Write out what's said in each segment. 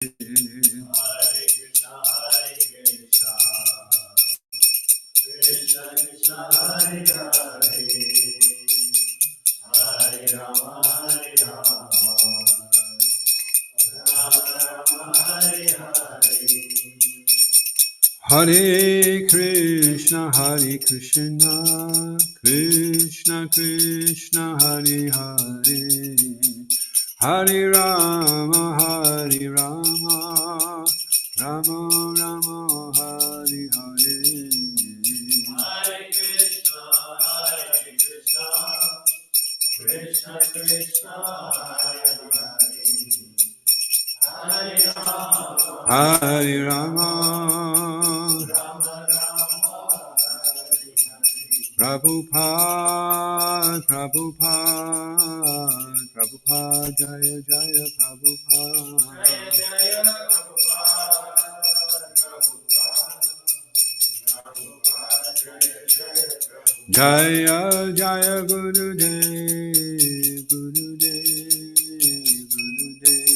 Hare Krishna, Hare Krishna, Krishna Krishna, Hare Hare, Hare Rama, Hare Rama, Rama Rama, Hare Hare. Hare Krishna, Krishna Krishna, Hare Hare, Hare Rama, Hare Rama, Rama Rama, Hare Hare. Prabhupada, Prabhupada, Prabhupada, Jaya Jaya Prabhupada. Jaya Jaya Prabhupada, Prabhupada, Jaya Jaya Prabhupada. Jaya Jaya Gurudev, Gurudev, Gurudev, Gurudev.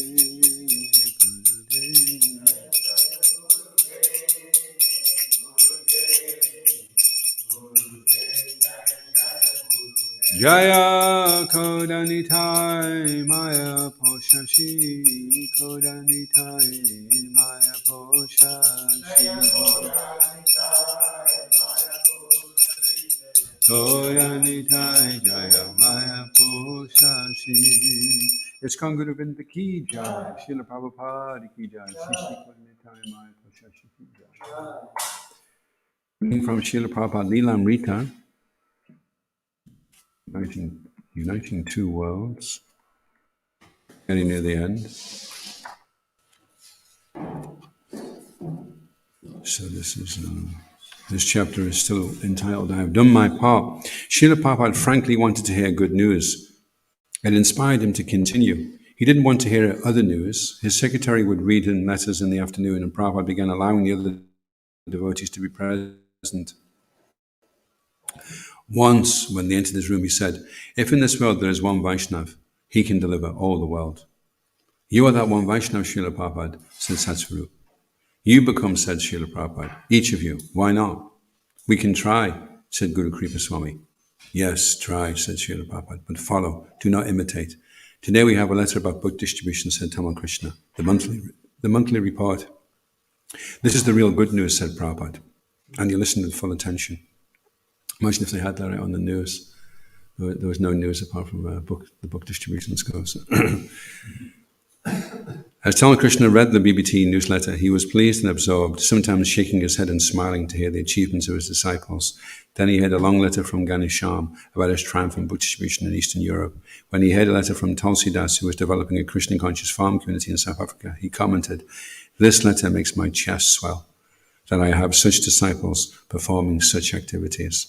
Jaya Kodanitai Maya Poshashi, Kodanitai Maya Poshashi, Kodanitai Jaya Maya Poshashi. Iskon Guru Govinda Ki Jai, Srila Prabhupada Ki Jai, Shishi Kodanitai Maya Poshashi Ki Jai. Reading from Srila Prabhupada Lilamrita, Uniting Two Worlds, getting near the end. So this chapter is still entitled, I have done my part. Srila Prabhupada frankly wanted to hear good news. It inspired him to continue. He didn't want to hear other news. His secretary would read him letters in the afternoon, and Prabhupada began allowing the other devotees to be present. Once, when they entered his room, he said, if in this world there is one Vaishnav, he can deliver all the world. You are that one Vaishnav, Srila Prabhupada, said Satsvarup. You become, said Srila Prabhupada, each of you. Why not? We can try, said Guru Kripa Swami. Yes, try, said Srila Prabhupada, but follow, do not imitate. Today we have a letter about book distribution, said Tamal Krishna, the monthly report. This is the real good news, said Prabhupada, and you listened with full attention. Imagine if they had that on the news. There was no news apart from the book distributions goes. As Tamal Krishna read the BBT newsletter, he was pleased and absorbed, sometimes shaking his head and smiling to hear the achievements of his disciples. Then he heard a long letter from Ganesham about his triumph in book distribution in Eastern Europe. When he heard a letter from Tulsidas, who was developing a Krishna conscious farm community in South Africa, he commented, "This letter makes my chest swell, that I have such disciples performing such activities."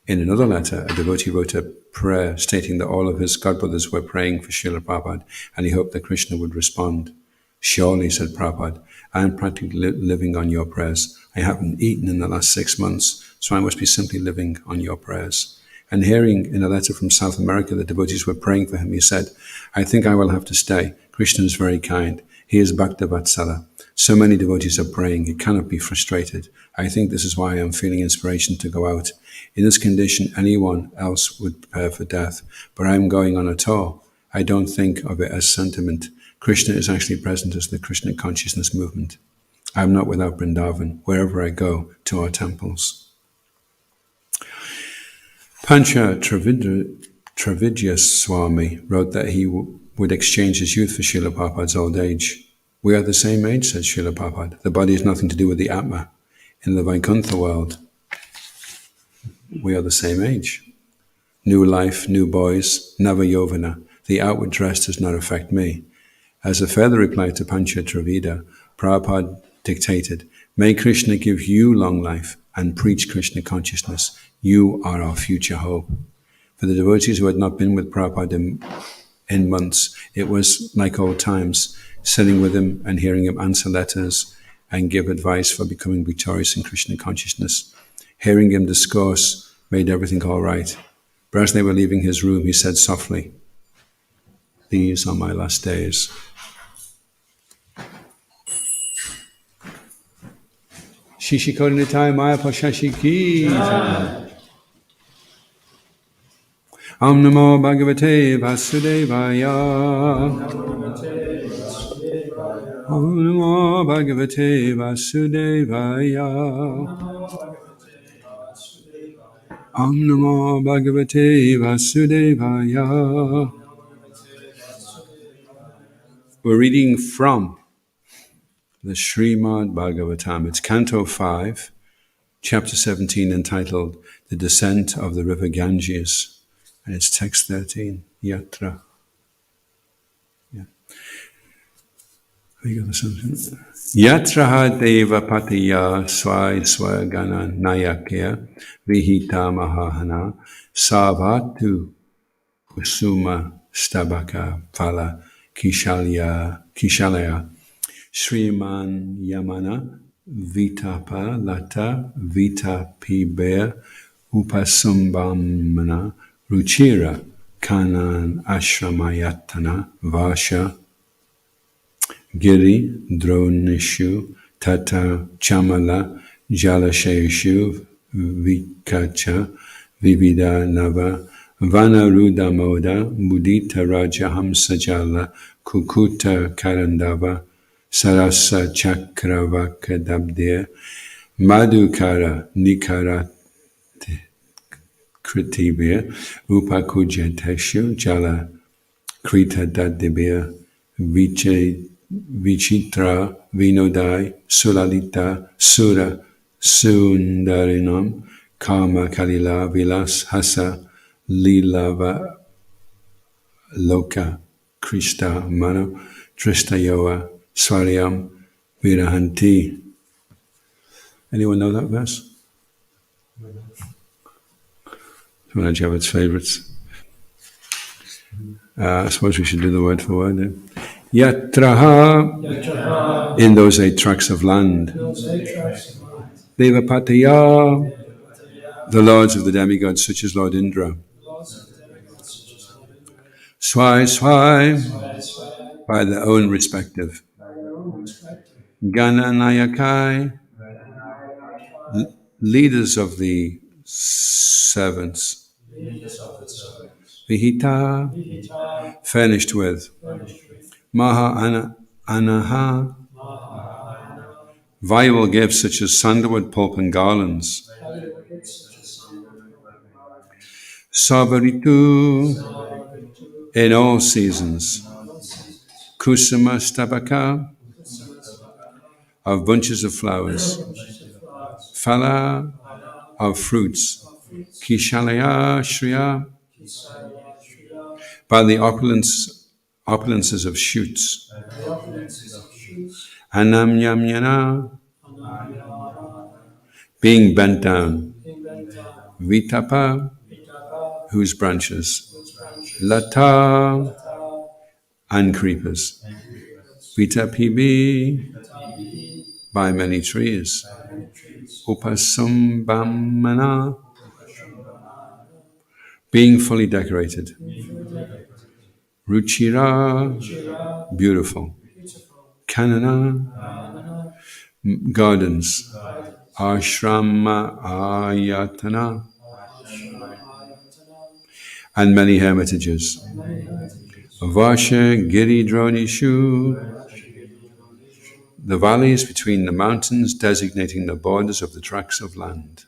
In another letter, a devotee wrote a prayer stating that all of his godbrothers were praying for Srila Prabhupada and he hoped that Krishna would respond. Surely, said Prabhupada, I am practically living on your prayers. I haven't eaten in the last 6 months, so I must be simply living on your prayers. And hearing in a letter from South America that devotees were praying for him, he said, I think I will have to stay. Krishna is very kind. He is Bhakta Vatsala. So many devotees are praying, he cannot be frustrated. I think this is why I am feeling inspiration to go out. In this condition, anyone else would prepare for death, but I am going on a tour. I don't think of it as sentiment. Krishna is actually present as the Krishna consciousness movement. I am not without Vrindavan, wherever I go, to our temples. Pancha Travidya Swami wrote that he would exchange his youth for Srila Prabhupada's old age. We are the same age, said Srila Prabhupada. The body has nothing to do with the Atma. In the Vaikuntha world, we are the same age. New life, new boys, Nava Yovana. The outward dress does not affect me. As a further reply to Pancha Travida, Prabhupada dictated, May Krishna give you long life and preach Krishna consciousness. You are our future hope. For the devotees who had not been with Prabhupada in months, it was like old times, sitting with him and hearing him answer letters and give advice for becoming victorious in Krishna consciousness. Hearing him discourse made everything all right. But as they were leaving his room, he said softly, These are my last days. Shishikonitai Maya Pashashiki. Om Namo Bhagavate Vasudevaya. Om Namo Bhagavate Vasudevaya. Om Namo Bhagavate Vasudevaya. We're reading from the Srimad Bhagavatam. It's Canto 5, Chapter 17, entitled The Descent of the River Ganges. And it's text 13, Yatra. Yeah. Yatra Deva Patiya Swai Gana Nayakya Vihita Mahahana Savatu Kusuma Stabaka Phala Kishalaya Sriman Yamana Vitapa Lata Vita Piber Upasumbamana Ruchira Kanan Ashramayatana Vasha Giri Dronishu Tata Chamala Jalasheshu Vikacha Vivida Nava Vanaruda Moda Mudita Rajahamsajala Kukuta Karandava Sarasa Chakravakadabdir Madhukara Nikara Kritibir Upakujateshu Jala Krita Dadibir Vichitra Vinodai Sulalita Sura Sundarinam Kama Kalila Vilas Hasa Lilava Loka Krishta Mano Tristayoa Swaryam Virahanti. Anyone know that verse? It's one of Javet's favourites. I suppose we should do the word for word then. Yatraha, in those 8 tracts of land. Devapataya, the lords of the demigods such as Lord Indra. Swai, by their own respective. Gananayakai, leaders of the servants. Vihita, furnished with. Maha Anaha, valuable gifts such as sandalwood, pulp, and garlands. Savaritu, in all seasons. Kusuma Stabaka, of bunches of flowers. Phala, of fruits. Kishalaya Shriya, by the opulences of shoots. Anamyamyana, being bent down. Vitapa, whose branches. Lata, and creepers. Vitapibi, by many trees. Upasumbamana, being fully decorated. Ruchira, beautiful. Kanana, gardens. Ashrama ayatana, and many hermitages. Vasha Giri Dronishu, the valleys between the mountains designating the borders of the tracts of land.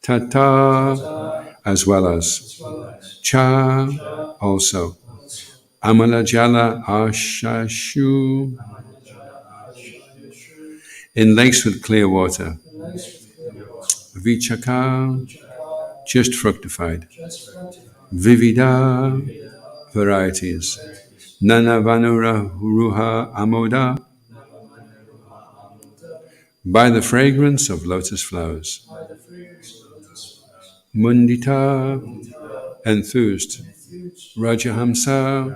Tata, as well as. Cha, also. Amalajala Ashashu, in lakes with clear water. Vichaka, just fructified. Vivida, varieties. Nanavanura Ruha Amoda, by the fragrance of lotus flowers. Mundita, enthused. Rajahamsa,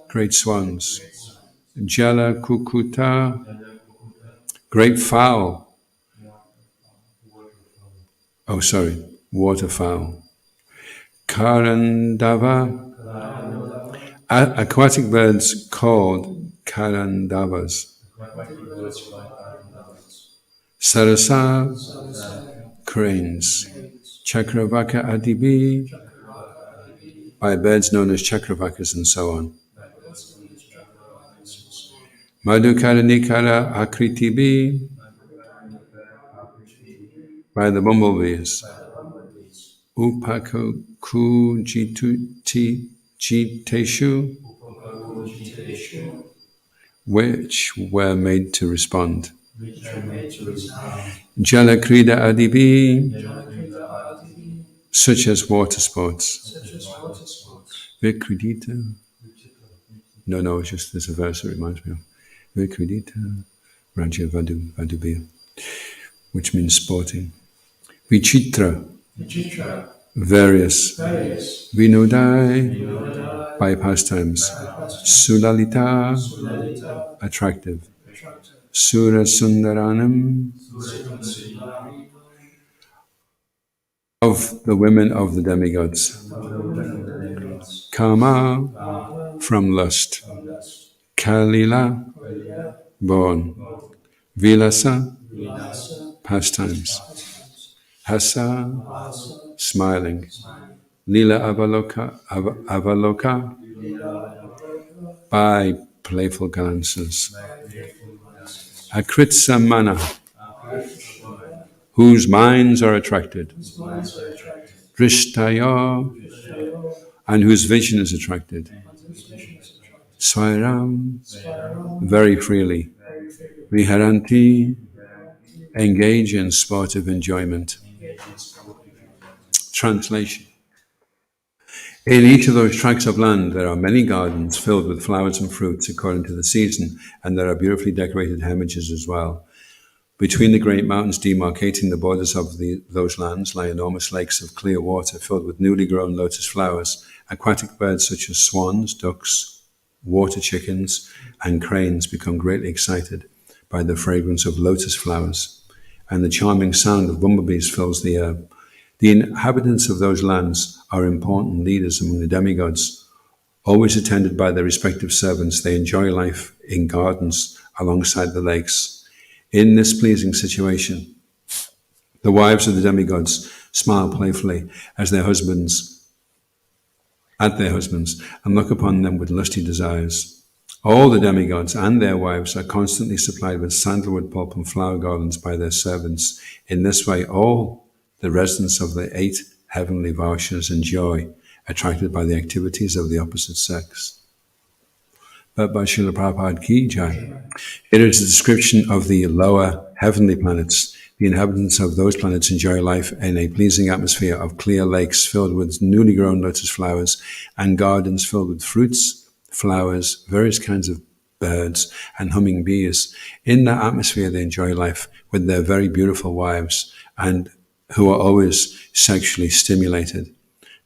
great swans. Jala Kukuta, great fowl. Waterfowl. Karandava, aquatic birds called Karandavas, Sarasa, cranes, Chakravaka Adibi, by birds known as Chakravakas and so on. Madhukaranikara Akritibi, by the bumblebees. Upaku Jiteshu, which were made to respond. Jalakrida Adibi, such as water sports. Vikridita. No, it's just there's a verse that reminds me of. Vikridita Raja Vadubir, which means sporting. Vichitra, various. Vinodai, by pastimes. Sulalita, attractive. Sura Sundaranam, of the women of the demigods. Kama, from lust. Kalila, born. Vilasa, pastimes. Hasa, smiling. Lila Avaloka, by playful glances. Akritsa Mana, whose minds are attracted. Drishtaya, and whose vision is attracted. Swairam, very freely. Viharanti, engage in sportive enjoyment. Translation. In each of those tracts of land, there are many gardens filled with flowers and fruits according to the season, and there are beautifully decorated hermitages as well. Between the great mountains demarcating the borders of those lands lie enormous lakes of clear water filled with newly grown lotus flowers. Aquatic birds such as swans, ducks, water chickens, and cranes become greatly excited by the fragrance of lotus flowers, and the charming sound of bumblebees fills the air. The inhabitants of those lands are important leaders among the demigods. Always attended by their respective servants, they enjoy life in gardens alongside the lakes. In this pleasing situation, the wives of the demigods smile playfully at their husbands, and look upon them with lusty desires. All the demigods and their wives are constantly supplied with sandalwood pulp and flower garlands by their servants. In this way, all the residents of the 8 heavenly Varshas enjoy, attracted by the activities of the opposite sex. But by Srila Prabhupada Ki Jai. It is a description of the lower heavenly planets. The inhabitants of those planets enjoy life in a pleasing atmosphere of clear lakes filled with newly grown lotus flowers and gardens filled with fruits, flowers, various kinds of birds, and humming bees. In that atmosphere, they enjoy life with their very beautiful wives, and who are always sexually stimulated.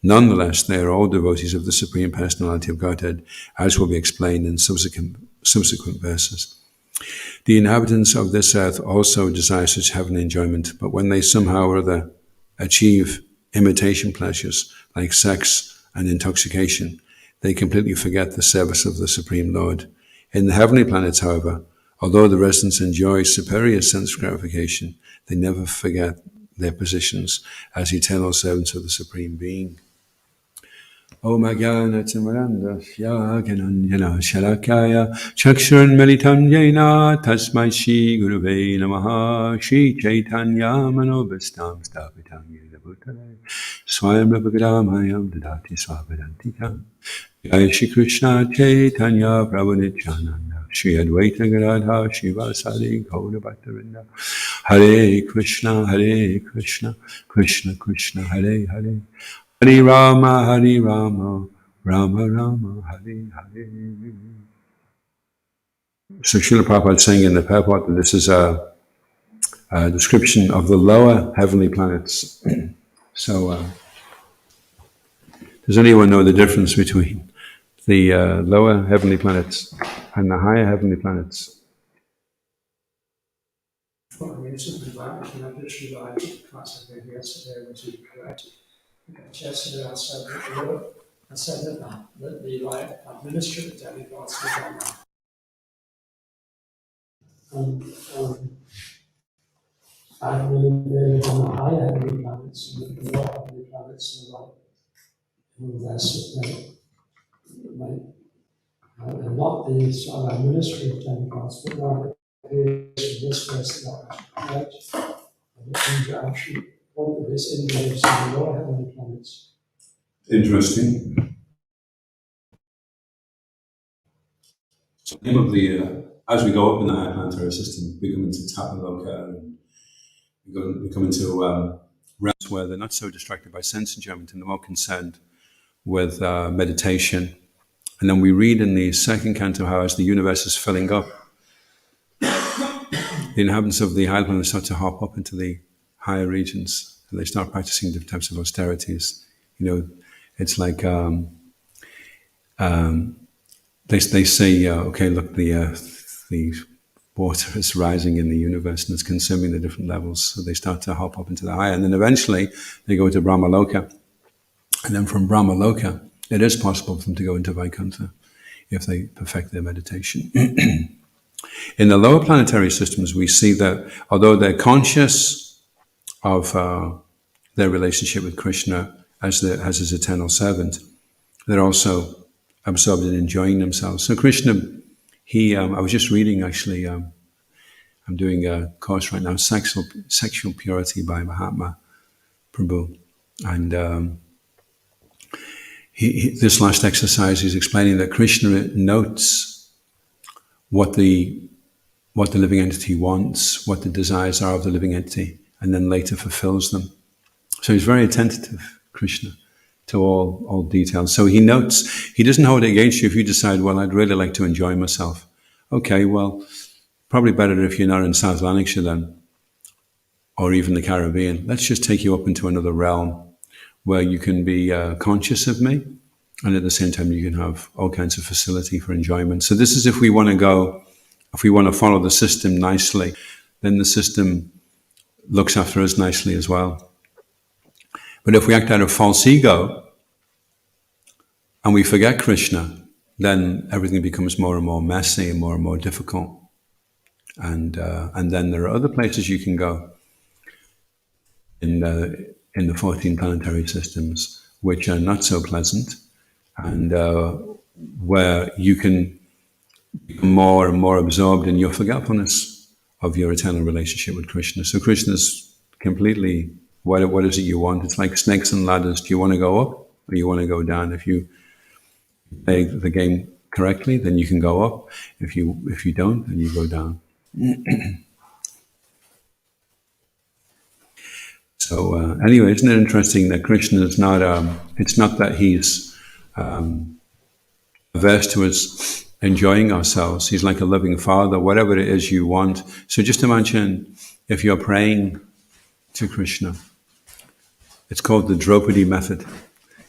Nonetheless, they are all devotees of the Supreme Personality of Godhead, as will be explained in subsequent verses. The inhabitants of this earth also desire such heavenly enjoyment, but when they somehow or other achieve imitation pleasures like sex and intoxication, they completely forget the service of the Supreme Lord. In the heavenly planets, however, although the residents enjoy superior sense gratification, they never forget their positions as eternal servants of the Supreme Being. Om Ajnana-timirandasya Gyananjana Shalakaya Chakshurun Militam Jena Tasmai Shri Gurave Namaha Shri Chaitanya Manobhastam Stapitam Yena Bhutale Swayam Rabhagadamayam Dadati Swapadantikam Jai Shri Krishna Chaitanya Prabhu Nityananda Shri Advaita Gadadha Shri Vasadi Gaura Bhattavrinda Hare Krishna Krishna Krishna Hare Hare Hare Rama, Rama Rama, Hare Hare. So Srila Prabhupada is saying in the purport that this is a description of the lower heavenly planets. So does anyone know the difference between the lower heavenly planets and the higher heavenly planets? Well, I mean, it's something like that, and I just realised, can't say maybe yesterday, which is correct. Yesterday I said that the like administrative demigods were I really live on the high heavenly planets and the lower heavenly planets are not the sort of ministry of demigods, but rather this person right? And the interaction of this involves in the lower heavenly planets. Interesting. So the name of the as we go up in the high planetary system, we come into Tapaloka and we come into realms where they're not so distracted by sense enjoyment and they're more concerned with meditation. And then we read in the second canto how as the universe is filling up, the inhabitants of the high planets start to hop up into the higher regions and they start practicing different types of austerities. You know, it's like they say, okay, look, the water is rising in the universe and it's consuming the different levels. So they start to hop up into the higher. And then eventually they go to Brahmaloka. And then from Brahmaloka, it is possible for them to go into Vaikuntha if they perfect their meditation. In the lower planetary systems, we see that although they're conscious of their relationship with Krishna as his eternal servant, they're also absorbed in enjoying themselves. So Krishna, I was just reading actually, I'm doing a course right now, Sexual Purity by Mahatma Prabhu. And this last exercise, he's explaining that Krishna notes what the living entity wants, what the desires are of the living entity, and then later fulfills them. So he's very attentive, Krishna, to all details. So he notes, he doesn't hold it against you if you decide, well, I'd really like to enjoy myself. Okay, well, probably better if you're not in South Lanarkshire then, or even the Caribbean. Let's just take you up into another realm where you can be conscious of me, and at the same time you can have all kinds of facility for enjoyment. So this is if we want to follow the system nicely, then the system looks after us nicely as well. But if we act out of false ego and we forget Krishna, then everything becomes more and more messy and more difficult. And then there are other places you can go in the 14 planetary systems which are not so pleasant, and where you can become more and more absorbed in your forgetfulness of your eternal relationship with Krishna. So Krishna's completely, what is it you want? It's like snakes and ladders. Do you want to go up or you want to go down? If you play the game correctly, then you can go up. If you don't, then you go down. So anyway, isn't it interesting that Krishna is not, it's not that he's averse to us enjoying ourselves. He's like a loving father, whatever it is you want. So just imagine if you're praying to Krishna. It's called the Draupadi Method.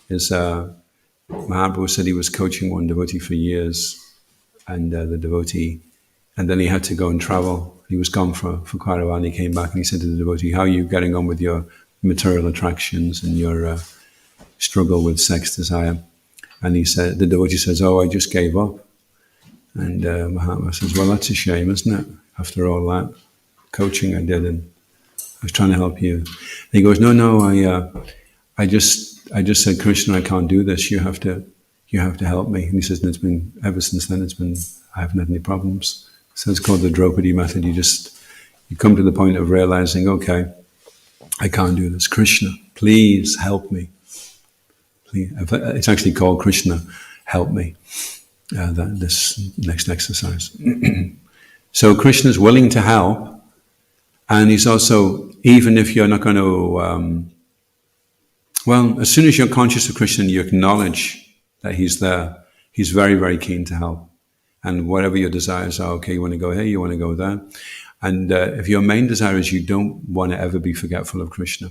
Mahaprabhu said he was coaching one devotee for years, and the devotee, and then he had to go and travel. He was gone for quite a while, and he came back and he said to the devotee, how are you getting on with your material attractions and your struggle with sex desire? And the devotee says, oh, I just gave up. And Mahatma says, well, that's a shame, isn't it? After all that coaching I did, and I was trying to help you. And he goes, no, I just said, Krishna, I can't do this. You have to help me. And he says, and it's been, ever since then, I haven't had any problems. So it's called the Draupadi Method. You come to the point of realizing, okay, I can't do this. Krishna, please help me. Please. It's actually called Krishna, help me. This next exercise. So Krishna is willing to help, and he's also, even if you're not going to, as soon as you're conscious of Krishna and you acknowledge that he's there, he's very, very keen to help. And whatever your desires are, okay, you want to go here, you want to go there. And if your main desire is you don't want to ever be forgetful of Krishna,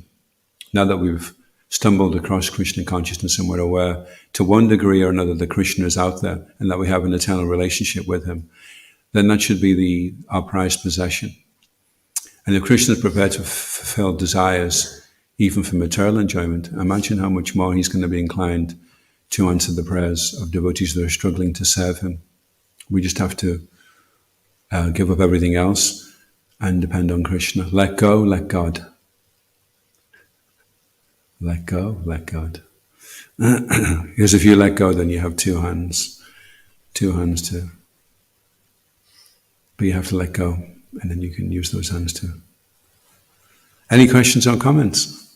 now that we've stumbled across Krishna consciousness and we're aware to one degree or another that Krishna is out there and that we have an eternal relationship with him, then that should be our prized possession. And if Krishna is prepared to fulfill desires, even for material enjoyment, imagine how much more he's going to be inclined to answer the prayers of devotees that are struggling to serve him. We just have to give up everything else and depend on Krishna. Let go, let God. Let go, let God. Because if you let go, then you have two hands to, but you have to let go, and then you can use those hands too. Any questions or comments?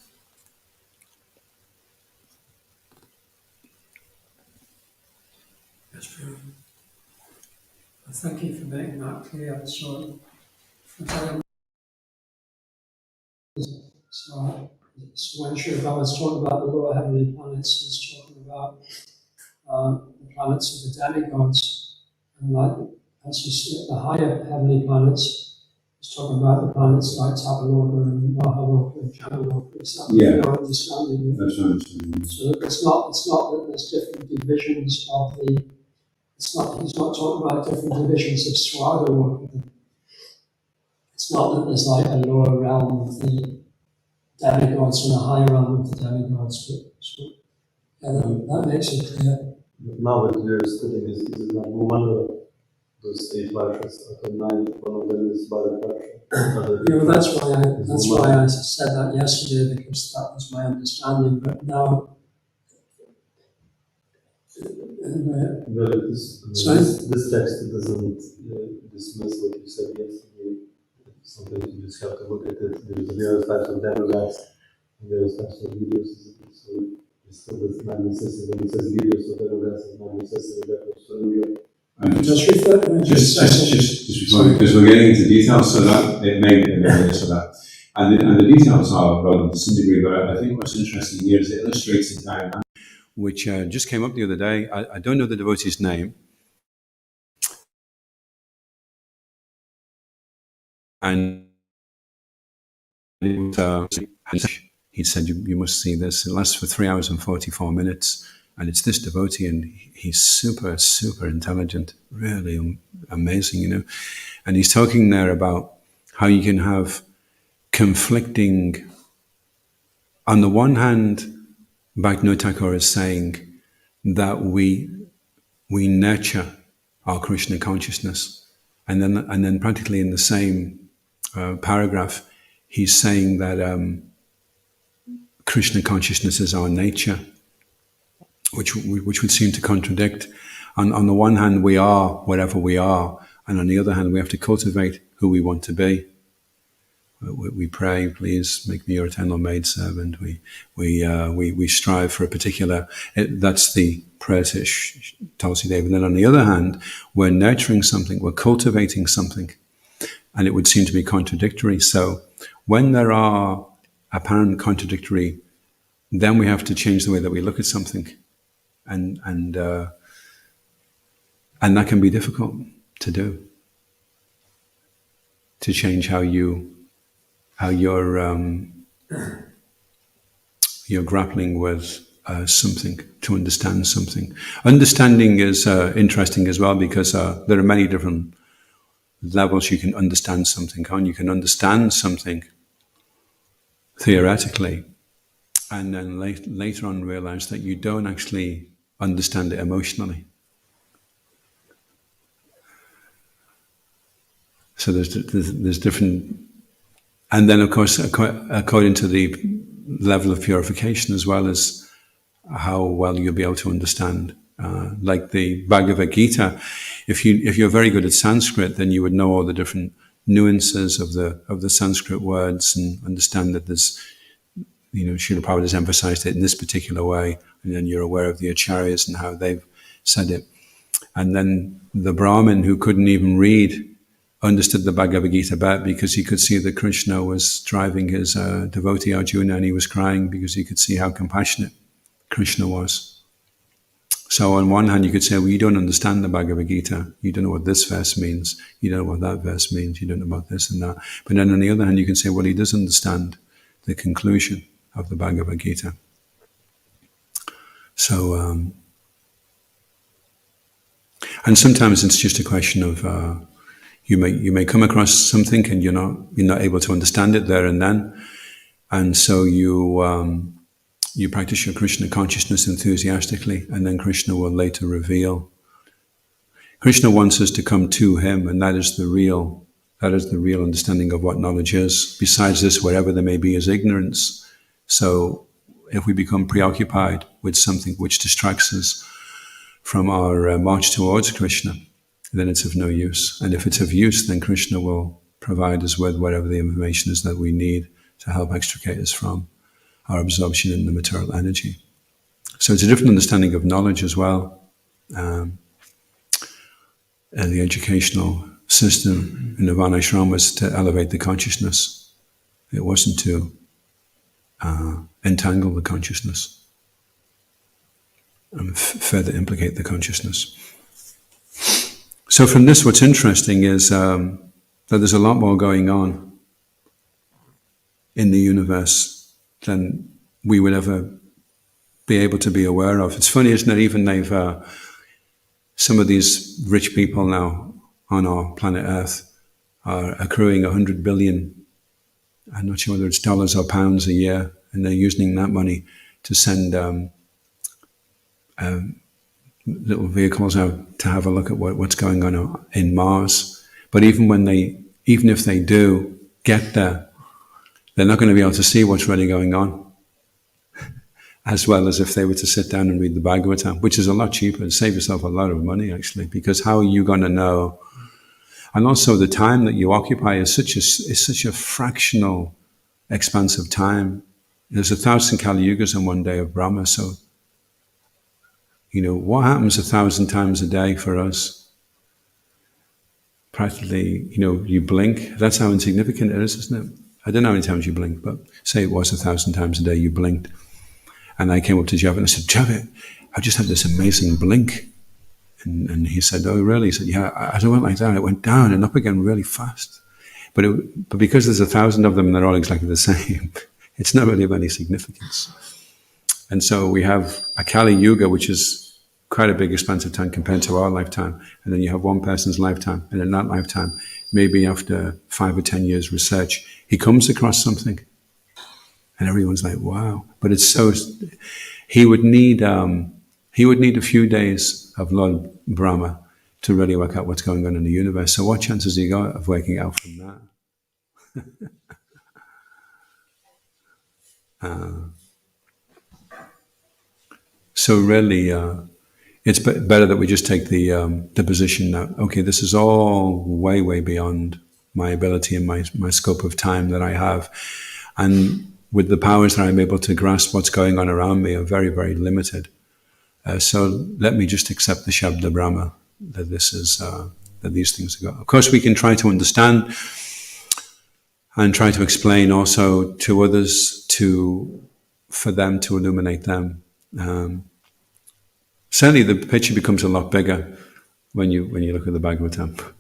Yes, thank you for making that clear. So when Sri Bhagavatam's talking about the lower heavenly planets, he's talking about the planets of the demigods, and like as you see the higher heavenly planets, he's talking about the planets like Tapaloka and Mahaloka and Jamaloka. Is that your understanding? That's my understanding. So it's not that there's different divisions of the. He's not talking about different divisions of Swarga. It's not that there's like a lower realm of the demigods and a higher realm of the demigods, but so, yeah, that makes it clear. Now what we are studying is not one of those 8 varshas, after 9, one of them is Bharata. That's why I said that yesterday, because that was my understanding, but now Well, this text doesn't dismiss what you said yesterday. Sometimes you just have to look at it. There's various types of demigods, various types of leaders. So it still does not necessarily, when it says leaders of demigods, it's not necessarily that much to Indra. just refer Just before, because we're getting into details, so that it may so that, and the details are relevant to some degree. But I think what's interesting here is it illustrates the diagram, which just came up the other day. I don't know the devotee's name, and he said, you must see this. It lasts for 3 hours and 44 minutes. And it's this devotee, and he's super, super intelligent, really amazing, you know. And he's talking there about how you can have conflicting. On the one hand, Bhaktivinoda Thakur is saying that we nurture our Krishna consciousness, and then practically in the same paragraph, he's saying that Krishna consciousness is our nature, which would seem to contradict. On the one hand, we are whatever we are, and on the other hand, we have to cultivate who we want to be. We pray, please make me your eternal maidservant. We strive for a particular. That's the prayer to Tulsi Dev. And then on the other hand, we're nurturing something, we're cultivating something, and it would seem to be contradictory. So when there are apparent contradictory, then we have to change the way that we look at something. And that can be difficult to do. To change how you're grappling with something, to understand something. Understanding is interesting as well, because there are many different levels you can understand something on. You can understand something theoretically, and then later on realize that you don't actually understand it emotionally. So there's different, and then of course according to the level of purification as well as how well you'll be able to understand. Like the Bhagavad Gita, if you're very good at Sanskrit, then you would know all the different nuances of the Sanskrit words and understand that there's, Srila Prabhupada has emphasized it in this particular way, and then you're aware of the acharyas and how they've said it. And then the Brahmin who couldn't even read understood the Bhagavad Gita better, because he could see that Krishna was driving his devotee Arjuna, and he was crying because he could see how compassionate Krishna was. So on one hand you could say, well, you don't understand the Bhagavad Gita, you don't know what this verse means, you don't know what that verse means, you don't know about this and that. But then on the other hand you can say, well, he does understand the conclusion of the Bhagavad Gita. So, and sometimes it's just a question of you may come across something and you're not able to understand it there and then, and so you practice your Krishna consciousness enthusiastically, and then Krishna will later reveal. Krishna wants us to come to him, and that is the real understanding of what knowledge is. Besides this, wherever there may be is ignorance. So if we become preoccupied with something which distracts us from our march towards Krishna, then it's of no use. And if it's of use, then Krishna will provide us with whatever the information is that we need to help extricate us from our absorption in the material energy. So it's a different understanding of knowledge as well. And the educational system in the Varnashram was to elevate the consciousness. It wasn't to entangle the consciousness and further implicate the consciousness. So from this, what's interesting is that there's a lot more going on in the universe than we would ever be able to be aware of. It's funny, isn't it? Even some of these rich people now on our planet Earth are accruing 100 billion, I'm not sure whether it's dollars or pounds a year, and they're using that money to send little vehicles out to have a look at what's going on in Mars. But even if they do get there, they're not going to be able to see what's really going on, as well as if they were to sit down and read the Bhagavatam, which is a lot cheaper and save yourself a lot of money, actually, because how are you going to know? And also the time that you occupy is such a fractional expanse of time. There's 1,000 Kali Yugas in one day of Brahma, so what happens 1,000 times a day for us? Practically, you blink. That's how insignificant it is, isn't it? I don't know how many times you blink, but say it was 1,000 times a day you blinked. And I came up to Javed and I said, Javed, I just had this amazing blink. And he said, oh, really? He said, yeah, as I went like that, it went down and up again really fast. But because there's 1,000 of them and they're all exactly the same, it's not really of any significance. And so we have a Kali Yuga, which is quite a big expanse of time compared to our lifetime. And then you have one person's lifetime. And in that lifetime, maybe after 5 or 10 years research, he comes across something. And everyone's like, wow. But it's so, he would need a few days of Lord Brahma to really work out what's going on in the universe. So what chances he got of working out from that? So really, it's better that we just take the position that, okay, this is all way, way beyond my ability and my scope of time that I have. And with the powers that I'm able to grasp what's going on around me are very, very limited. So let me just accept the Shabda Brahma, that that these things are. Of course, we can try to understand and try to explain also to others for them to illuminate them. Certainly, the picture becomes a lot bigger when you look at the Bhagavatam.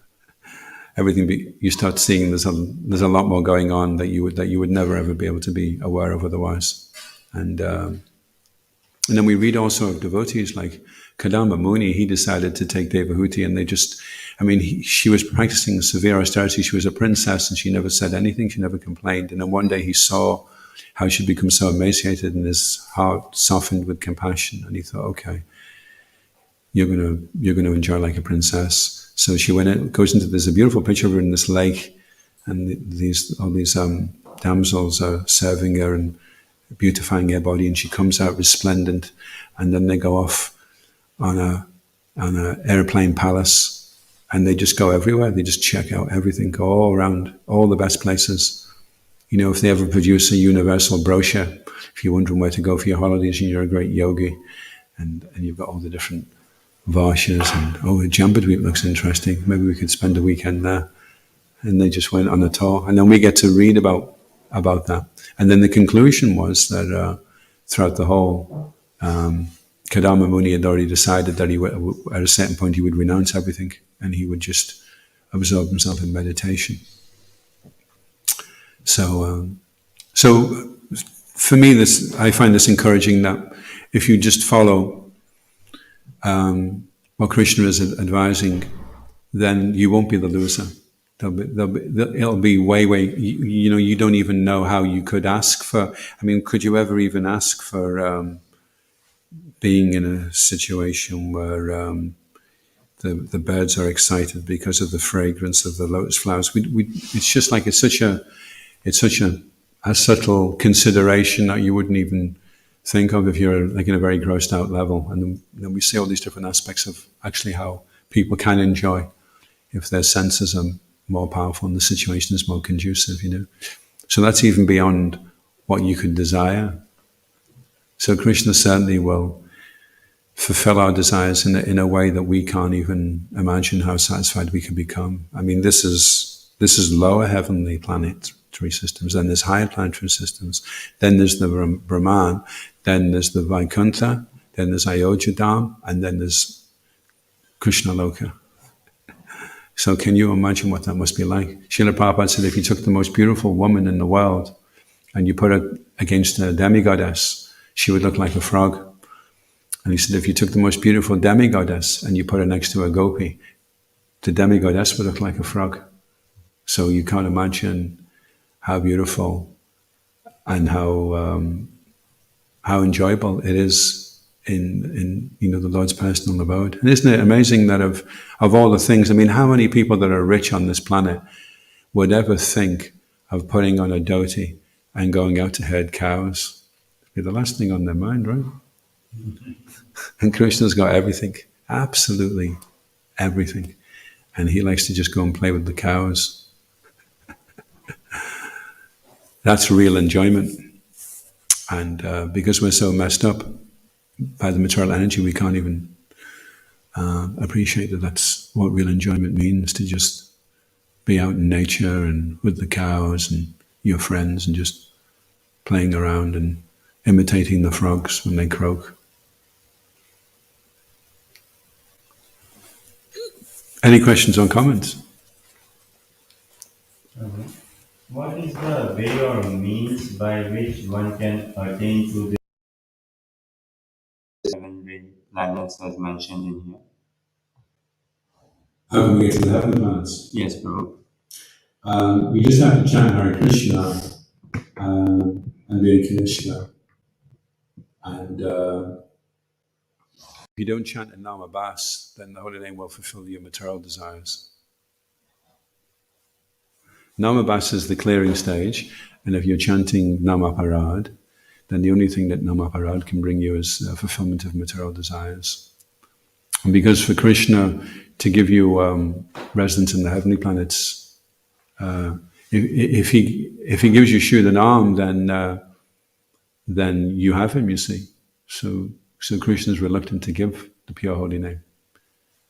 Everything you start seeing there's a lot more going on that you would never ever be able to be aware of otherwise. And then we read also of devotees like Kadamba Muni. He decided to take Devahuti, and she was practicing severe austerity. She was a princess, and she never said anything. She never complained. And then one day he saw how she'd become so emaciated, and his heart softened with compassion. And he thought, okay, you're gonna enjoy like a princess. So she there's a beautiful picture of her in this lake, and all these damsels are serving her and beautifying her body, and she comes out resplendent, and then they go off on a airplane palace, and they just go everywhere. They just check out everything, go all around, all the best places. If they ever produce a universal brochure, if you're wondering where to go for your holidays and you're a great yogi, and you've got all the different Varshas, and Jambudweep looks interesting. Maybe we could spend a weekend there. And they just went on a tour, and then we get to read about that. And then the conclusion was that throughout the whole, Kadamba Muni had already decided that at a certain point he would renounce everything, and he would just absorb himself in meditation. So for me, I find this encouraging, that if you just follow what Krishna is advising, then you won't be the loser. It'll be way, you don't even know how you could ask for, could you ever even ask for being in a situation where the birds are excited because of the fragrance of the lotus flowers. It's just like it's such a subtle consideration that you wouldn't even think of if you're like in a very grossed out level. And then we see all these different aspects of actually how people can enjoy if their senses are more powerful and the situation is more conducive, So that's even beyond what you could desire. So Krishna certainly will fulfill our desires in a way that we can't even imagine how satisfied we can become. I mean, this is lower heavenly planetary systems, then there's higher planetary systems, then there's the Brahman, then there's the Vaikuntha, then there's Ayodhya Dham, and then there's Krishna Loka. So can you imagine what that must be like? Srila Prabhupada said if you took the most beautiful woman in the world and you put her against a demigoddess, she would look like a frog. And he said if you took the most beautiful demigoddess and you put her next to a gopi, the demigoddess would look like a frog. So you can't imagine how beautiful and how enjoyable it is in the Lord's personal abode. And isn't it amazing that of all the things, I mean, how many people that are rich on this planet would ever think of putting on a dhoti and going out to herd cows? It'd be the last thing on their mind, right? And Krishna's got everything, absolutely everything. And he likes to just go and play with the cows. That's real enjoyment. And because we're so messed up by the material energy, we can't even appreciate that that's what real enjoyment means, to just be out in nature and with the cows and your friends and just playing around and imitating the frogs when they croak. Any questions or comments? What is the way or means by which one can attain to the heavenly planets as mentioned in here? How can we get to the heavenly planets? Yes, Prabhu. We just have to chant Hare Krishna and be in Krishna. And if you don't chant in Namabas, then the holy name will fulfill your material desires. Namabas is the clearing stage, and if you're chanting Namaparad, then the only thing that Namaparad can bring you is fulfillment of material desires. And because for Krishna to give you residence in the heavenly planets, if he gives you Shuddhanam, then you have him, you see. So Krishna is reluctant to give the pure holy name.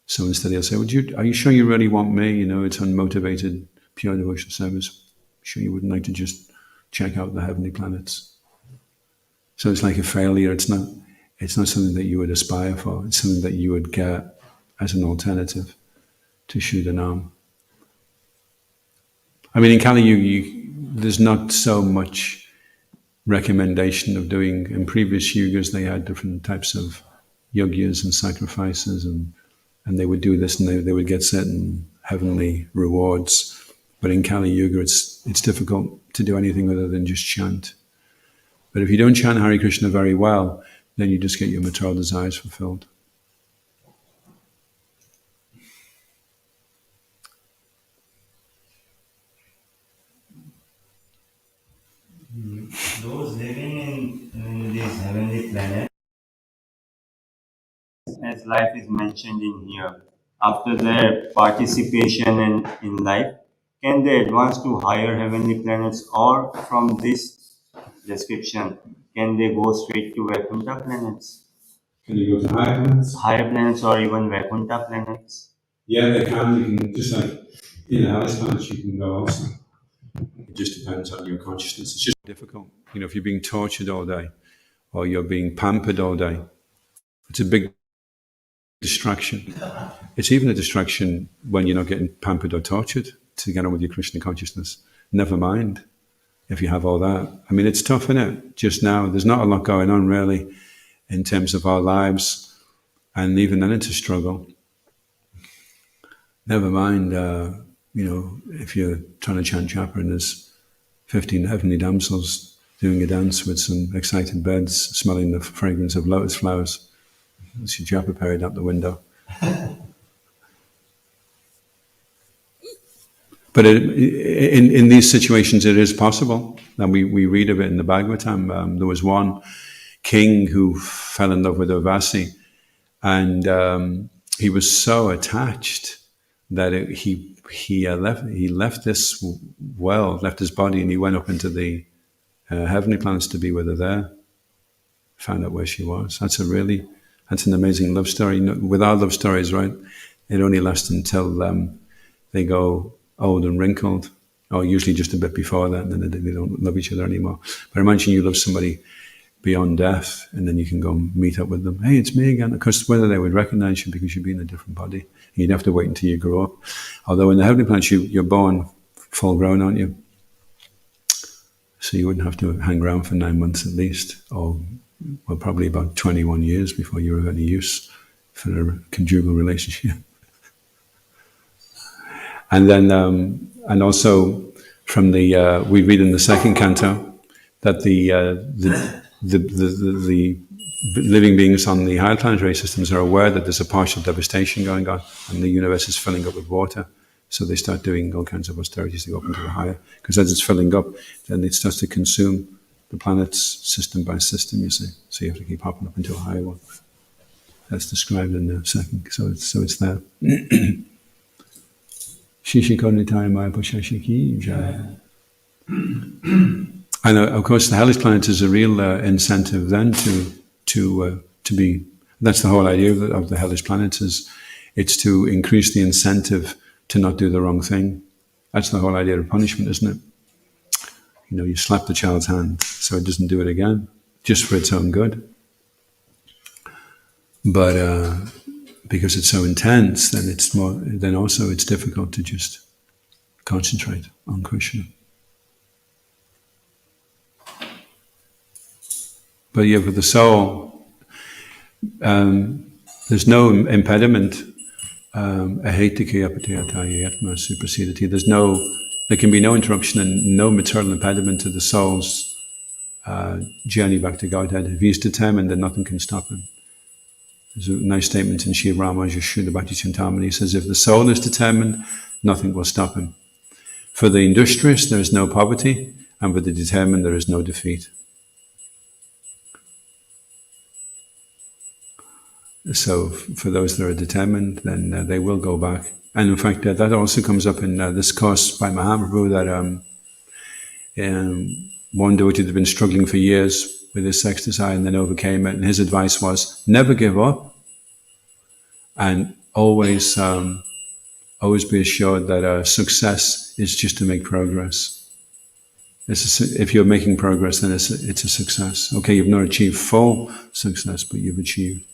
So instead he'll say, are you sure you really want me? It's unmotivated, pure devotional service. Sure you wouldn't like to just check out the heavenly planets? So it's like a failure. It's not something that you would aspire for. It's something that you would get as an alternative to Shuddhanam. I mean, in Kali Yuga, there's not so much recommendation of doing. In previous yugas, they had different types of yajnas and sacrifices, and they would do this, and they would get certain heavenly rewards. But in Kali Yuga, it's difficult to do anything other than just chant. But if you don't chant Hare Krishna very well, then you just get your material desires fulfilled. Those living in these heavenly planets, as life is mentioned in here, after their participation in life, can they advance to higher heavenly planets, or from this description, can they go straight to Vaikuntha planets? Can you go to higher planets? Higher planets or even Vaikuntha planets? Yeah, they can. You can, just like in the highest planets, you can go also. It just depends on your consciousness. It's just difficult. If you're being tortured all day or you're being pampered all day, it's a big distraction. It's even a distraction when you're not getting pampered or tortured to get on with your Krishna consciousness. Never mind if you have all that. I mean, it's tough, isn't it? Just now, there's not a lot going on really in terms of our lives, and even then it's a struggle. Never mind, if you're trying to chant japa and there's 15 heavenly damsels doing a dance with some excited birds smelling the fragrance of lotus flowers. It's your japa period out the window. But in these situations, it is possible. And we read of it in the Bhagavatam. There was one king who fell in love with Urvasi, and he was so attached that he left this world, left his body, and he went up into the heavenly planets to be with her there. Found out where she was. That's an amazing love story. With our love stories, right? It only lasts until they go old and wrinkled, or usually just a bit before that, and then they don't love each other anymore. But imagine you love somebody beyond death, and then you can go meet up with them. Hey, it's me again. Of course, whether they would recognize you because you'd be in a different body. You'd have to wait until you grow up. Although in the heavenly planets, you're born full grown, aren't you? So you wouldn't have to hang around for 9 months at least, or well, probably about 21 years before you're of any use for a conjugal relationship. And then, and also from the we read in the second canto that the living beings on the higher planetary systems are aware that there's a partial devastation going on, and the universe is filling up with water. So they start doing all kinds of austerities to go up into the higher, because as it's filling up, then it starts to consume the planets system by system. You see, so you have to keep hopping up into a higher one. That's described in the second. So it's there. Shishikonitai Maya Pashashiki Jaya. And of course, the hellish planet is a real incentive then to be. That's the whole idea of the hellish planets, is it's to increase the incentive to not do the wrong thing. That's the whole idea of punishment, isn't it? You know, you slap the child's hand so it doesn't do it again, just for its own good. But because it's so intense, then it's more. Then also it's difficult to just concentrate on Krishna. But yeah, for the soul, there's no impediment. There can be no interruption and no material impediment to the soul's journey back to Godhead. If he's determined, then nothing can stop him. There's a nice statement in Shiv Ramanuja Shuddha Bhakti Chintamani. He says, if the soul is determined, nothing will stop him. For the industrious, there is no poverty, and for the determined, there is no defeat. So for those that are determined, then they will go back. And in fact, that also comes up in this course by Mahaprabhu, that one devotee had been struggling for years with his sex desire and then overcame it. And his advice was, never give up, and always be assured that success is just to make progress. If you're making progress, then it's a success. Okay, you've not achieved full success, but you've achieved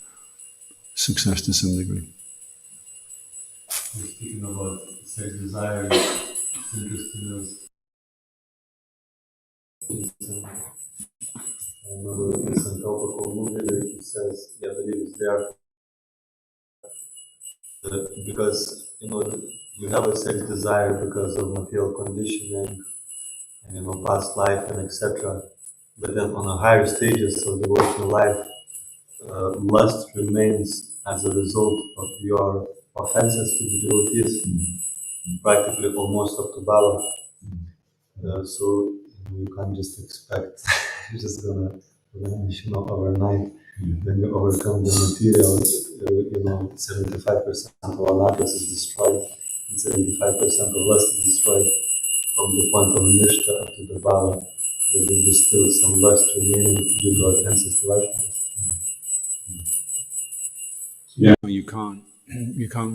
success to some degree. Speaking about sex desire, it's interesting as I remember in Sankalpa movie that he says, yeah, I believe it's there, because we have a sex desire because of material conditioning and past life and etc. But then on a higher stages of devotional life, lust remains as a result of your offenses to the devotees, practically almost up to Baba. So you can't just expect it's just gonna vanish overnight. When you overcome the material, 75% of anarthas is destroyed, and 75% of lust is destroyed. From the point of Nishta up to the Baba, there will be still some lust remaining due to offenses to Vaishnavas. Yeah, you can't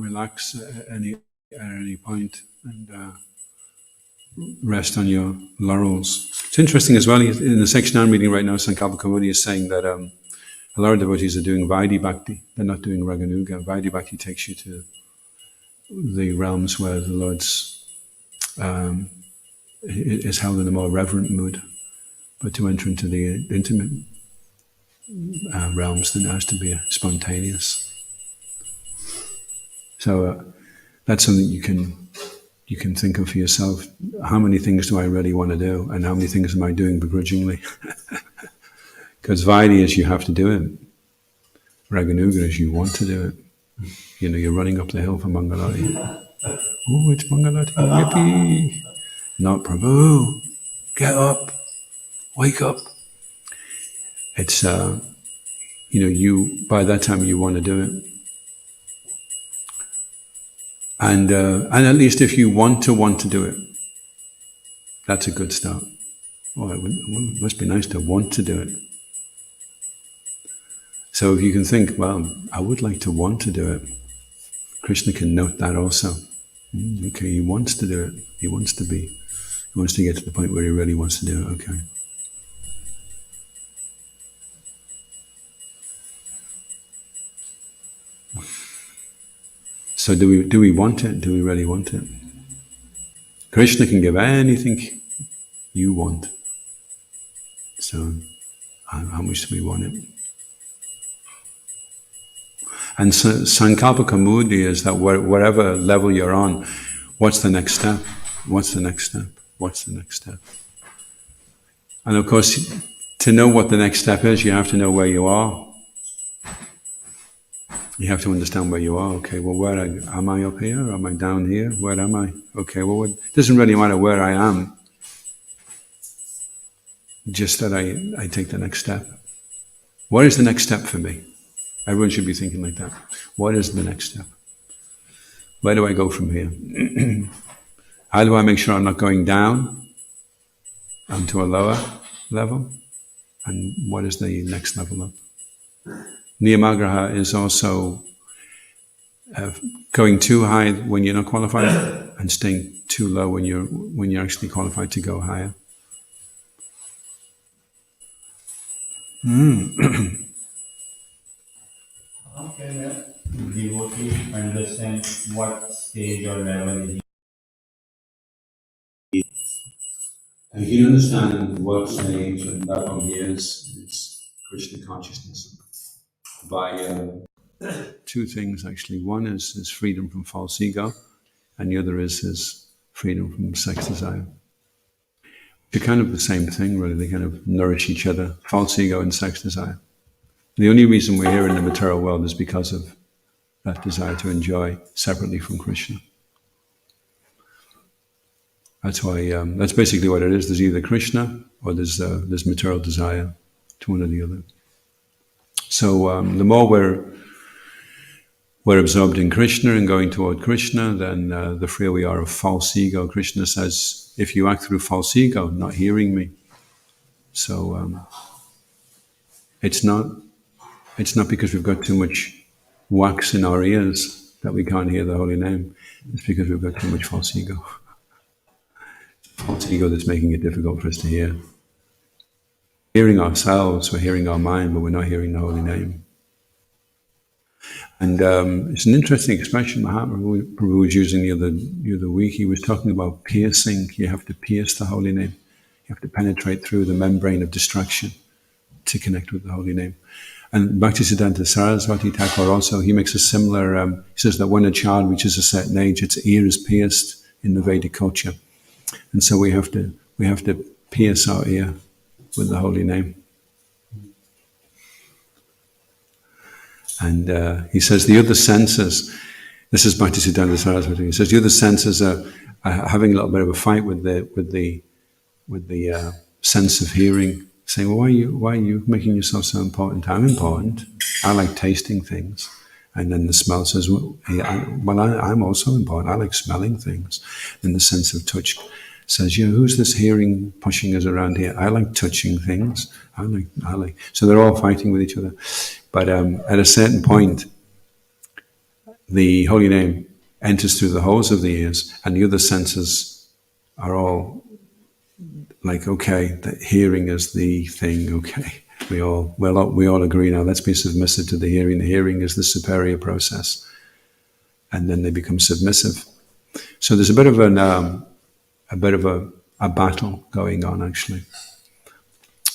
relax at any point and rest on your laurels. It's interesting as well. In the section I'm reading right now, Sankalpa Kaumudi is saying that a lot of devotees are doing Vaidhi Bhakti. They're not doing Raganuga. Vaidhi Bhakti takes you to the realms where the Lord's is held in a more reverent mood. But to enter into the intimate realms, then it has to be spontaneous. So that's something you can think of for yourself. How many things do I really want to do, and how many things am I doing begrudgingly? Because Vaidhi is you have to do it. Raganuga is you want to do it. You're running up the hill for Mangalati. Oh, it's Mangalati, yippee! Not Prabhu, get up, wake up. It's, by that time you want to do it. And at least if you want to do it, that's a good start. Oh, it must be nice to want to do it. So if you can think, well, I would like to want to do it, Krishna can note that also. Okay, he wants to do it. He wants to get to the point where he really wants to do it. Okay. So do we want it? Do we really want it? Krishna can give anything you want. So how much do we want it? And so, Sankalpa Kamudi is that wherever level you're on, what's the next step? What's the next step? What's the next step? And of course, to know what the next step is, you have to know where you are. You have to understand where you are. Okay, well, am I up here? Or am I down here? Where am I? Okay, well, it doesn't really matter where I am. Just that I take the next step. What is the next step for me? Everyone should be thinking like that. What is the next step? Where do I go from here? How do I make sure I'm not going down onto a lower level? And what is the next level up? Niyamagraha is also going too high when you're not qualified and staying too low when you're actually qualified to go higher. How can a devotee understand what stage or level he is? And you can understand what stage and level he is, it's Krishna consciousness. By two things actually. One is his freedom from false ego, and the other is his freedom from sex desire. They're kind of the same thing, really. They kind of nourish each other, false ego and sex desire. The only reason we're here in the material world is because of that desire to enjoy separately from Krishna. That's why, that's basically what it is. There's either Krishna or there's material desire, to one or the other. So the more we're absorbed in Krishna and going toward Krishna, then the freer we are of false ego. Krishna says, if you act through false ego, not hearing me. So it's not because we've got too much wax in our ears that we can't hear the holy name. It's because we've got too much false ego. False ego that's making it difficult for us to hear. Hearing ourselves, we're hearing our mind, but we're not hearing the holy name. And it's an interesting expression Mahatma Prabhu was using the other week. He was talking about piercing. You have to pierce the holy name. You have to penetrate through the membrane of distraction to connect with the holy name. And Bhaktisiddhanta Saraswati Thakur also, he makes a similar, he says that when a child reaches a certain age, its ear is pierced in the Vedic culture. And so we have to pierce our ear with the holy name. And he says the other senses, this is Bhaktisiddhanta Saraswati, he says the other senses are having a little bit of a fight with the sense of hearing, saying, well, why are you making yourself so important? I'm important. I like tasting things. And then the smell says, I'm also important. I like smelling things. And the sense of touch says, who's this hearing pushing us around here? I like touching things. I like. So they're all fighting with each other. But at a certain point, the holy name enters through the holes of the ears, and the other senses are all like, okay, the hearing is the thing. Okay, we all agree now. Let's be submissive to the hearing. The hearing is the superior process, and then they become submissive. So there's a bit of a battle going on actually.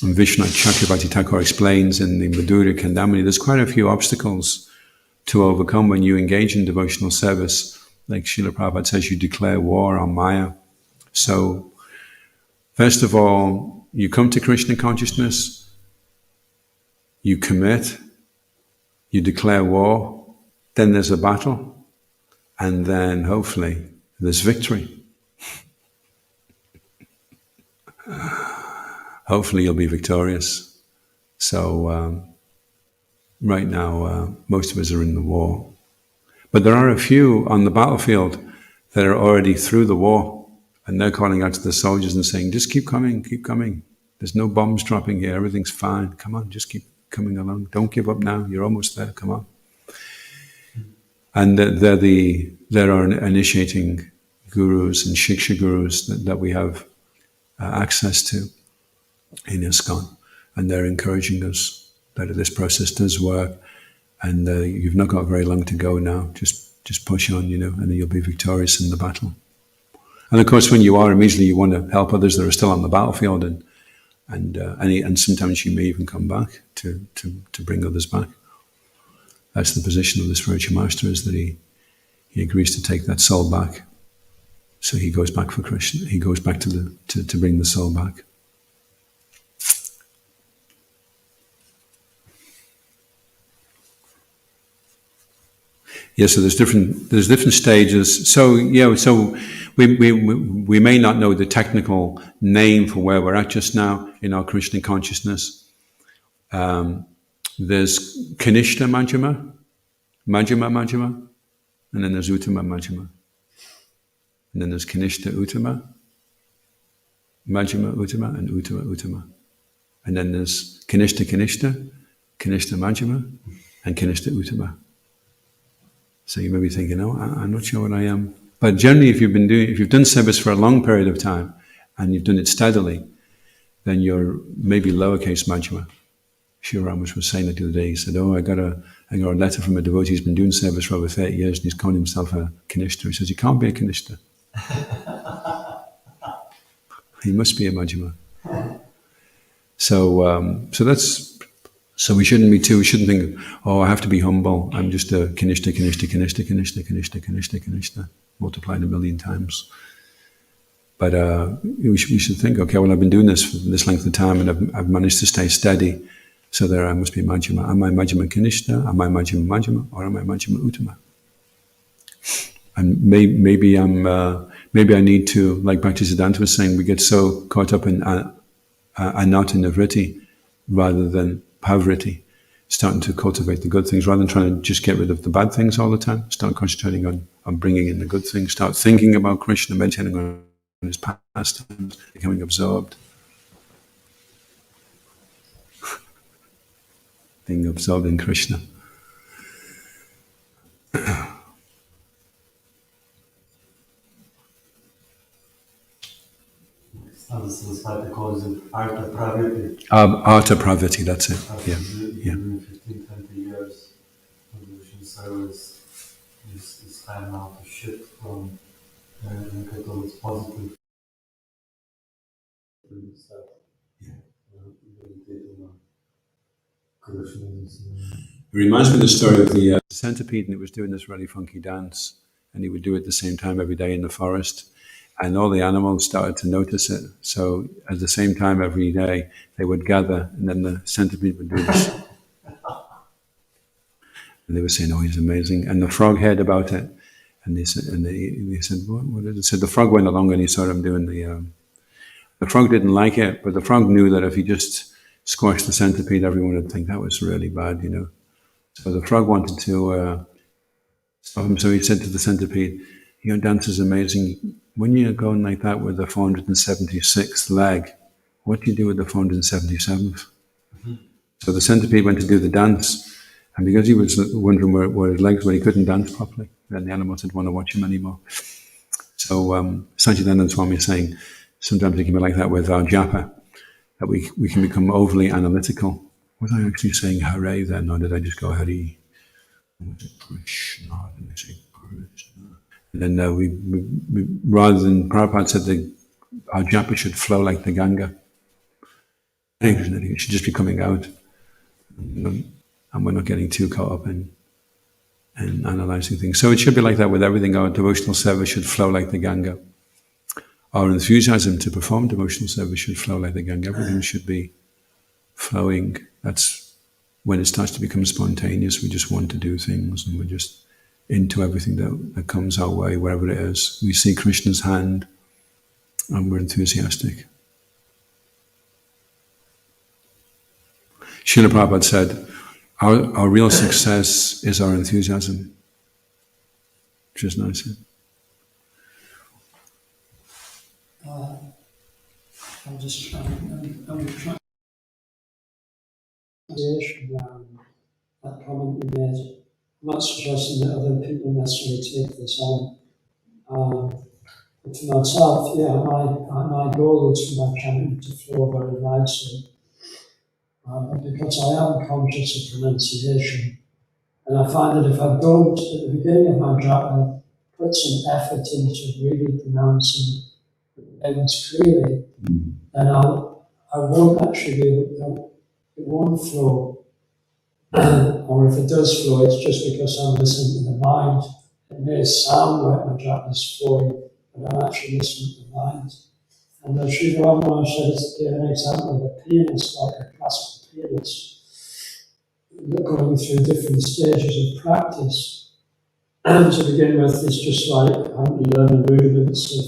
And Vishnu Chakravarti Thakur explains in the Madhurya Kandamini, there's quite a few obstacles to overcome when you engage in devotional service. Like Srila Prabhupada says, you declare war on Maya. So, first of all, you come to Krishna consciousness, you commit, you declare war, then there's a battle, and then hopefully there's victory. Hopefully you'll be victorious. So right now, most of us are in the war. But there are a few on the battlefield that are already through the war, and they're calling out to the soldiers and saying, just keep coming, keep coming. There's no bombs dropping here, everything's fine. Come on, just keep coming along. Don't give up now, you're almost there, come on. And there are initiating gurus and shiksha gurus that we have access to in ISKCON, and they're encouraging us that this process does work, and you've not got very long to go now. Just push on, and you'll be victorious in the battle. And of course, when you are, immediately you want to help others that are still on the battlefield, and sometimes you may even come back to bring others back. That's the position of the spiritual master, is that he agrees to take that soul back. So he goes back for Krishna. He goes back to bring the soul back. Yeah, so there's different stages. So we may not know the technical name for where we're at just now in our Krishna consciousness. There's Kanishta Majjhima, Majjhima, and then there's Uttama Majjhima. And then there's Kanishta Uttama, Majjhima Uttama, and Uttama. And then there's Kanishta Majjhima, and Kanishta Uttama. So you may be thinking, I'm not sure what I am. But generally, if you've done service for a long period of time, and you've done it steadily, then you're maybe lowercase Majjhima. Sri Ramesh was saying that the other day. He said, I got a letter from a devotee who's been doing service for over 30 years, and he's calling himself a Kanishta. He says, you can't be a Kanishta. He must be a Majjhima. So we shouldn't think, I have to be humble. I'm just a Kanishta, multiplied 1,000,000 times. But we should think, okay, well, I've been doing this for this length of time, and I've managed to stay steady. So there I must be Majjhima. Am I Majjhima Kanishta? Am I Majjhima Majjhima? Or am I Majjhima Uttama? And maybe I need to, like Bhaktisiddhanta was saying, we get so caught up in anatta nivritti rather than pavriti, starting to cultivate the good things rather than trying to just get rid of the bad things all the time. Start concentrating on bringing in the good things. Start thinking about Krishna, meditating on his pastimes, becoming absorbed. Being absorbed in Krishna. Sanskrit calls it Artha Pravritti. Artha Pravritti, that's it. Yeah. 15-20 years of devotion service, it's time now to shift from negative towards positive. It reminds me of the story of the centipede, and it was doing this really funky dance, and he would do it at the same time every day in the forest, and all the animals started to notice it. So at the same time every day, they would gather, and then the centipede would do this. And they were saying, he's amazing. And the frog heard about it, and they said, what is it? So the frog went along, and he saw him doing the frog didn't like it, but the frog knew that if he just squashed the centipede, everyone would think that was really bad, So the frog wanted to stop him, so he said to the centipede, your dance is amazing. When you're going like that with the 476th leg, what do you do with the 477th? Mm-hmm. So the centipede went to do the dance, and because he was wondering where his legs were, he couldn't dance properly. Then the animals didn't want to watch him anymore. So Sanchidananda Swami is saying, sometimes it can be like that with our japa, that we can become overly analytical. Was I actually saying Hare then, or did I just go Hari? Krishna, and I say Krishna. And then we rather than, Prabhupada said that our japa should flow like the Ganga. It should just be coming out. And we're not getting too caught up in analysing things. So it should be like that with everything. Our devotional service should flow like the Ganga. Our enthusiasm to perform devotional service should flow like the Ganga. Everything should be flowing. That's when it starts to become spontaneous. We just want to do things, and we're just into everything that comes our way, wherever it is. We see Krishna's hand and we're enthusiastic. Srila Prabhupada said, our real success is our enthusiasm, which is nice. I'm just trying that comment you made. I'm not suggesting that other people necessarily take this on. But for myself, yeah, my goal is for my chanting to flow very nicely. But because I am conscious of pronunciation, and I find that if I don't, at the beginning of my japa, put some effort into really pronouncing things clearly, then I won't actually be able to, it won't flow. Or if it does flow, it's just because I'm listening to the mind. It may sound like my japa is flowing, but I'm actually listening to the mind. And as Sri Rama said, gave an example of a pianist, like a classical pianist, going through different stages of practice. And to begin with, it's just like having to learn the rudiments of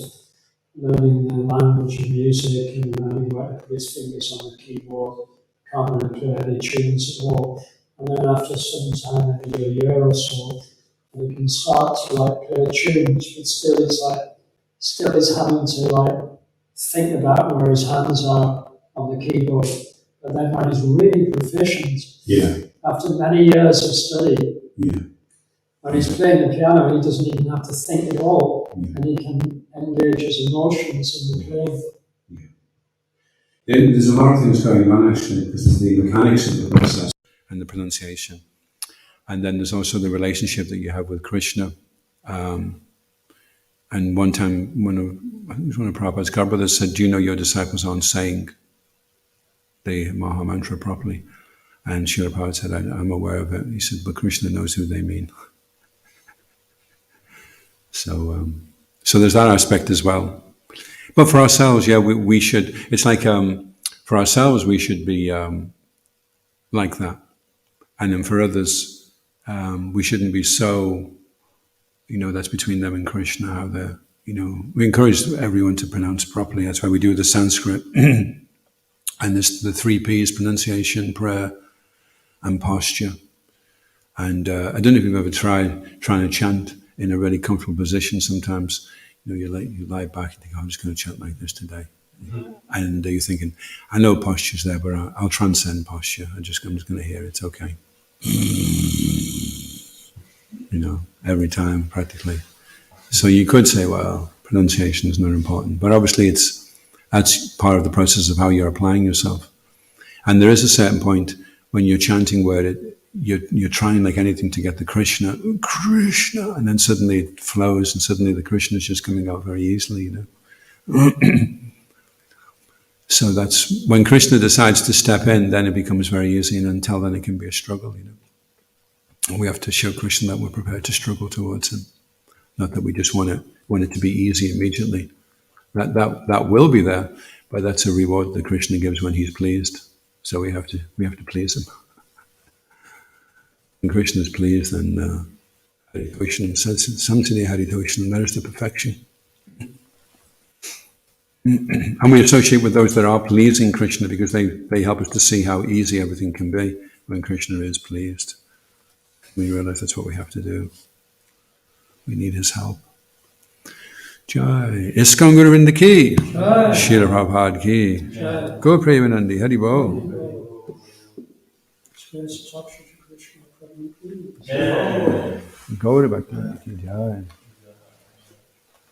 learning the language of music and learning where to put his fingers on the keyboard, can't really play any tunes at all. And then after some time, maybe a year or so, you can start to like play tunes, but still he's having to like think about where his hands are on the keyboard. But then when he's really proficient, after many years of study, when he's playing the piano, he doesn't even have to think at all, and he can engage his emotions in the playing. There's a lot of things going on actually, because there's the mechanics of the process and the pronunciation. And then there's also the relationship that you have with Krishna. And one time, I think it was one of Prabhupada's godbrothers said, do you know your disciples aren't saying the Maha Mantra properly? And Srila Prabhupada said, I'm aware of it. He said, but Krishna knows who they mean. So there's that aspect as well. But for ourselves, yeah, we should, it's like, for ourselves, we should be like that. And then for others, we shouldn't be so, that's between them and Krishna, how they're, we encourage everyone to pronounce properly. That's why we do the Sanskrit. And there's the 3 Ps, pronunciation, prayer, and posture. And I don't know if you've ever tried trying to chant in a really comfortable position. Sometimes, you lie back and think, I'm just going to chant like this today. Mm-hmm. And you're thinking, I know posture's there, but I'll transcend posture. I'm just going to hear it. It's okay. Every time practically. So you could say, well, pronunciation is not important. But obviously that's part of the process of how you're applying yourself. And there is a certain point when you're chanting where you're trying like anything to get the Krishna, and then suddenly it flows and suddenly the Krishna is just coming out very easily, So that's when Krishna decides to step in, then it becomes very easy, and until then it can be a struggle, And we have to show Krishna that we're prepared to struggle towards him. Not that we just want it to be easy immediately. That will be there, but that's a reward that Krishna gives when he's pleased. So we have to please him. When Krishna is pleased, then Haritoshanam says, Samsini Haritoshanam, that is the perfection. And we associate with those that are pleasing Krishna because they help us to see how easy everything can be when Krishna is pleased. We realize that's what we have to do. We need his help. Jai. Iskon Guruvinda ki. Jai. Srila Prabhupada ki. Jai. Go Premanandi. Hari Bo. Jai. Gaura Bhakti ki. Jai.